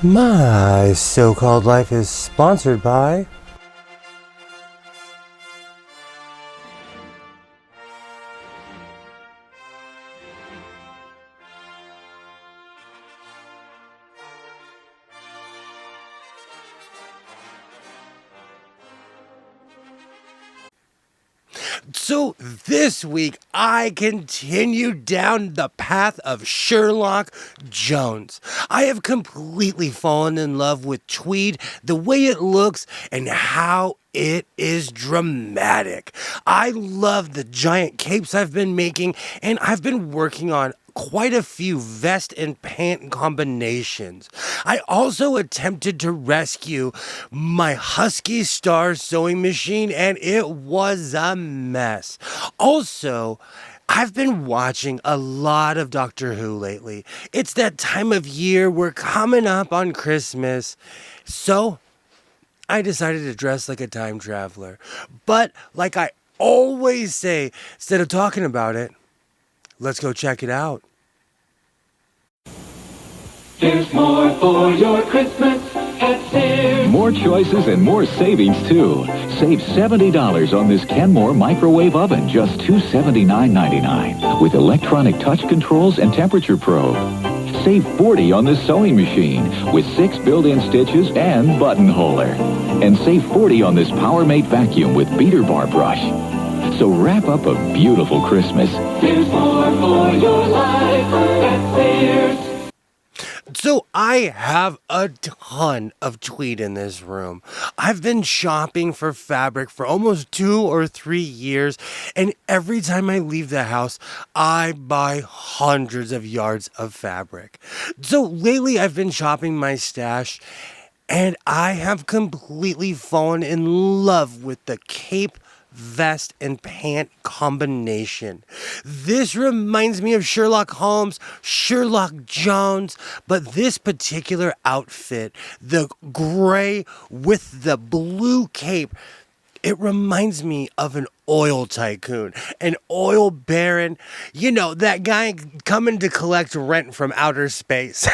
My so-called life is sponsored by So this week, I continued down the path of Sherlock Jones. I have completely fallen in love with tweed, the way it looks, and how it is dramatic. I love the giant capes I've been making, and I've been working on quite a few vest and pant combinations. I also attempted to rescue my Husky Star sewing machine, and it was a mess. Also, I've been watching a lot of Doctor Who lately. It's that time of year, we're coming up on Christmas. So I decided to dress like a time traveler. But like I always say, instead of talking about it, let's go check it out. There's more for your Christmas at Sears. More choices and more savings, too. Save $70 on this Kenmore microwave oven, just $279.99, with electronic touch controls and temperature probe. Save $40 on this sewing machine, with 6 built-in stitches and button holder. And save $40 on this PowerMate vacuum with beater bar brush. So wrap up a beautiful Christmas. There's more for your life at Sears. So I have a ton of tweed in this room. I've been shopping for fabric for almost 2 or 3 years, and every time I leave the house, I buy hundreds of yards of fabric. So lately I've been shopping my stash, and I have completely fallen in love with the cape, vest, and pant combination. This reminds me of Sherlock Holmes, Sherlock Jones, but this particular outfit, the gray with the blue cape, it reminds me of an oil tycoon, an oil baron, that guy coming to collect rent from outer space.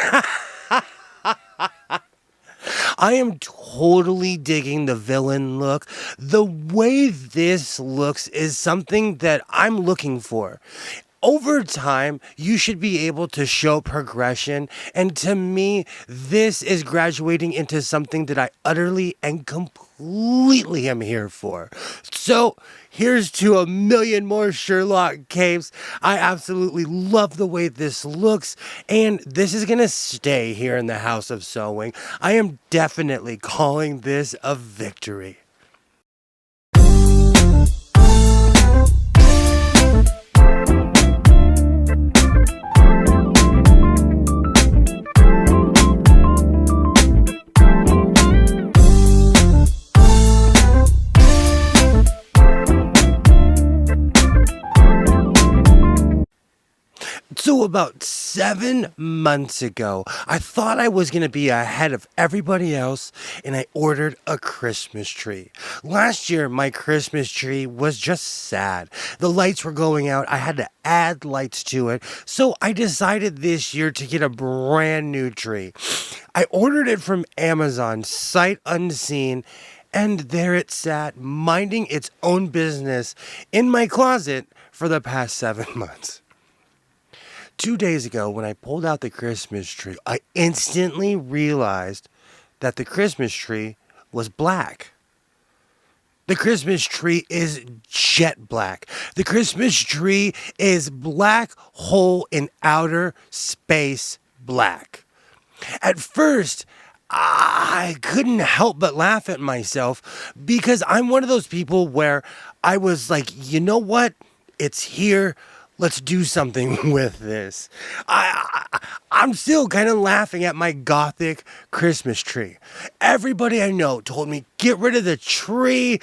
I am totally digging the villain look. The way this looks is something that I'm looking for. Over time, you should be able to show progression, and to me, this is graduating into something that I utterly and completely am here for. So, here's to a million more Sherlock capes. I absolutely love the way this looks, and this is gonna stay here in the House of Sewing. I am definitely calling this a victory. So about 7 months ago, I thought I was going to be ahead of everybody else, and I ordered a Christmas tree. Last year, my Christmas tree was just sad. The lights were going out. I had to add lights to it. So I decided this year to get a brand new tree. I ordered it from Amazon, sight unseen, and there it sat, minding its own business in my closet for the past 7 months. 2 days ago, when I pulled out the Christmas tree, I instantly realized that the Christmas tree was black. The Christmas tree is jet black. The Christmas tree is black hole in outer space black. At first, I couldn't help but laugh at myself because I'm one of those people where I was like, you know what? It's here. Let's do something with this. I'm still kind of laughing at my gothic Christmas tree. Everybody I know told me, get rid of the tree,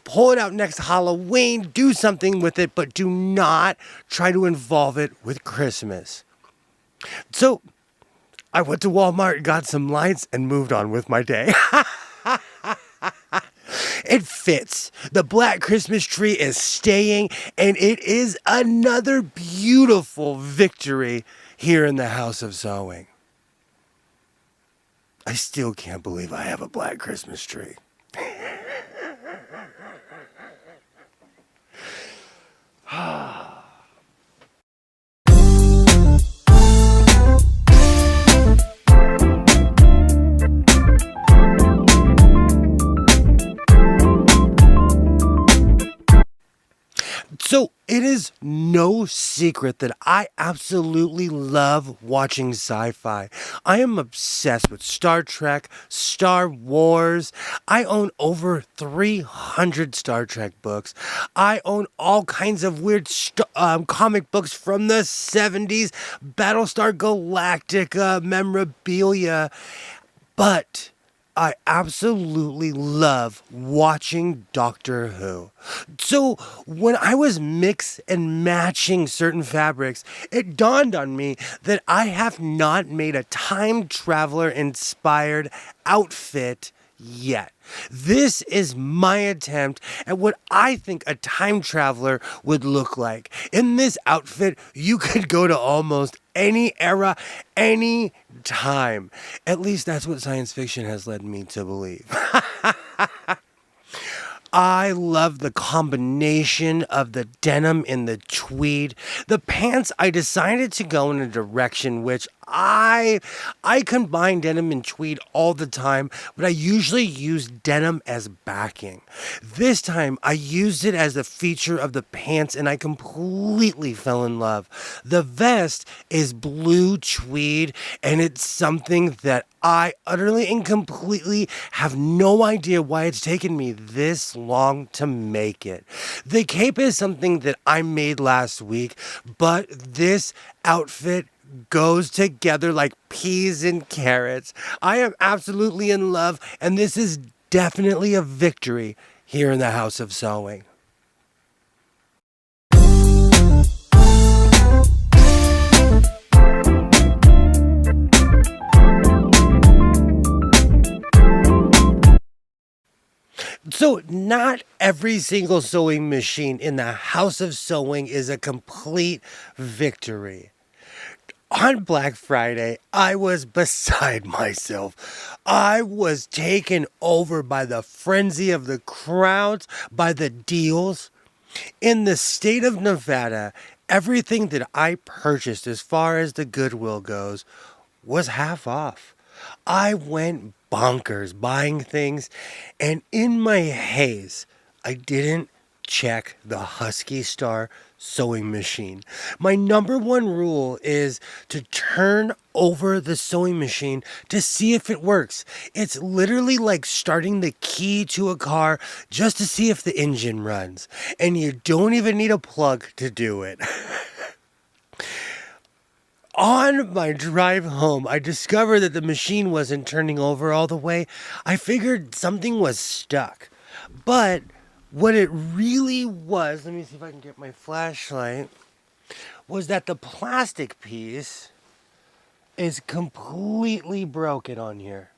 pull it out next Halloween, do something with it, but do not try to involve it with Christmas. So I went to Walmart, got some lights, and moved on with my day. It fits. The black Christmas tree is staying, and it is another beautiful victory here in the House of Sewing. I still can't believe I have a black Christmas tree. So it is no secret that I absolutely love watching sci-fi. I am obsessed with Star Trek, Star Wars. I own over 300 Star Trek books. I own all kinds of weird comic books from the 70s, Battlestar Galactica memorabilia. But I absolutely love watching Doctor Who. So when I was mix and matching certain fabrics, it dawned on me that I have not made a time traveler inspired outfit yet. This is my attempt at what I think a time traveler would look like. In this outfit, you could go to almost any era, any time. At least that's what science fiction has led me to believe. I love the combination of the denim and the tweed. The pants, I decided to go in a direction which I combine denim and tweed all the time, but I usually use denim as backing. This time I used it as a feature of the pants and I completely fell in love. The vest is blue tweed and it's something that I utterly and completely have no idea why it's taken me this long to make it. The cape is something that I made last week, but this outfit goes together like peas and carrots. I am absolutely in love, and this is definitely a victory here in the House of Sewing. So, not every single sewing machine in the House of Sewing is a complete victory. On Black Friday, I was beside myself. I was taken over by the frenzy of the crowds, by the deals. In the state of Nevada, everything that I purchased as far as the Goodwill goes was half off. I went bonkers buying things, and in my haze, I didn't check the Husky Star sewing machine. My number one rule is to turn over the sewing machine to see if it works. It's literally like starting the key to a car just to see if the engine runs, and you don't even need a plug to do it. On my drive home, I discovered that the machine wasn't turning over all the way. I figured something was stuck. But what it really was, let me see if I can get my flashlight, was that the plastic piece is completely broken on here.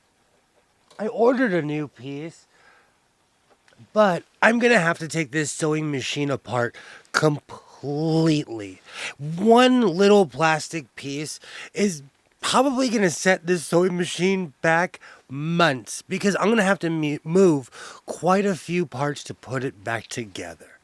I ordered a new piece, but I'm going to have to take this sewing machine apart completely. One little plastic piece is probably going to set this sewing machine back months because I'm going to have to move quite a few parts to put it back together.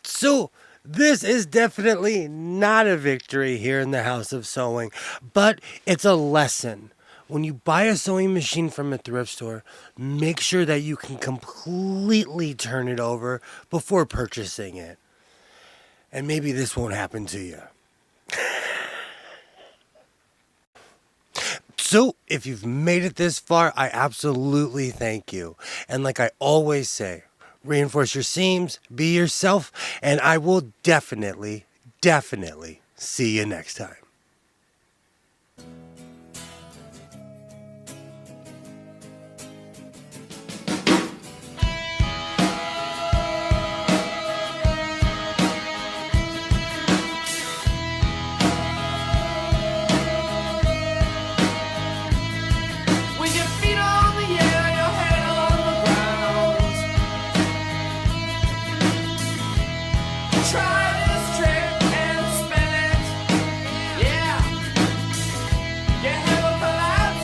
So this is definitely not a victory here in the House of Sewing, but it's a lesson. When you buy a sewing machine from a thrift store, make sure that you can completely turn it over before purchasing it. And maybe this won't happen to you. So, if you've made it this far, I absolutely thank you. And like I always say, reinforce your seams, be yourself, and I will definitely see you next time.